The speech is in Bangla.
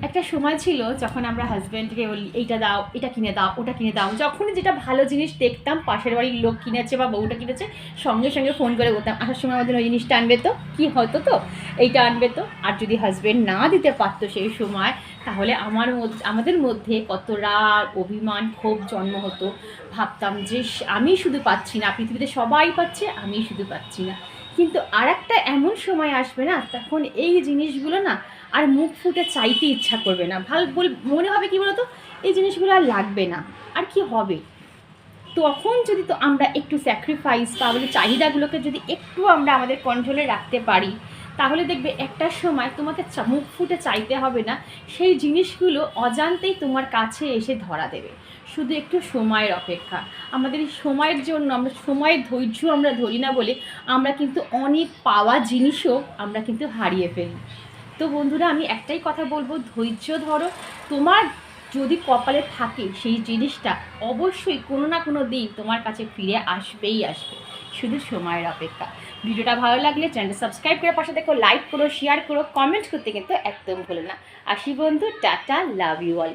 একটা সময় ছিল যখন আমরা হাজব্যান্ডকে বলি এইটা দাও, এটা কিনে দাও, ওটা কিনে দাও। যখনই যেটা ভালো জিনিস দেখতাম, পাশের বাড়ির লোক কিনেছে বা বউটা কিনেছে, সঙ্গে সঙ্গে ফোন করে বলতাম আসার সময় আমাদের ওই জিনিসটা আনবে তো, কী হতো তো, এইটা আনবে তো। আর যদি হাজব্যান্ড না দিতে পারতো সেই সময়, তাহলে আমাদের মধ্যে কত রাগ, অভিমান, ক্ষোভ জন্ম হতো। ভাবতাম যে আমি শুধু পাচ্ছি না, পৃথিবীতে সবাই পাচ্ছে, আমি শুধু পাচ্ছি না। কিন্তু আর একটা এমন সময় আসবে না, তখন এই জিনিসগুলো না আর মুখ ফুটে চাইতে ইচ্ছা করবে না। মনে হবে কি বলতো, এই জিনিসগুলো আর লাগবে না, আর কি হবে। তখন যদি তো আমরা একটু স্যাক্রিফাইস বা আমাদের চাহিদাগুলোকে যদি একটু আমরা আমাদের কন্ট্রোলে রাখতে পারি, তাহলে দেখবে একটা সময় তোমাকে মুখ ফুটে চাইতে হবে না, সেই জিনিসগুলো অজান্তেই তোমার কাছে এসে ধরা দেবে। শুধু একটু সময়ের অপেক্ষা। আমাদের এই সময়ের জন্য আমরা সময়ের ধৈর্য আমরা ধরি না বলে আমরা কিন্তু অনেক পাওয়া জিনিসও আমরা কিন্তু হারিয়ে ফেলি। তো বন্ধুরা, আমি একটাই কথা বলবো, ধৈর্য ধরো। তোমার যদি কপালে থাকে সেই জিনিসটা অবশ্যই কোনো না কোনো দিন তোমার কাছে ফিরে আসবেই আসবে, শুধু সময়ের অপেক্ষা। ভিডিওটা ভালো লাগলে চ্যানেলটা সাবস্ক্রাইব করে পাশে দেখো, লাইক করো, শেয়ার করো, কমেন্ট করতে কিন্তু একদম ভুলো না। আসি বন্ধু, টাটা, লাভ ইউ অল।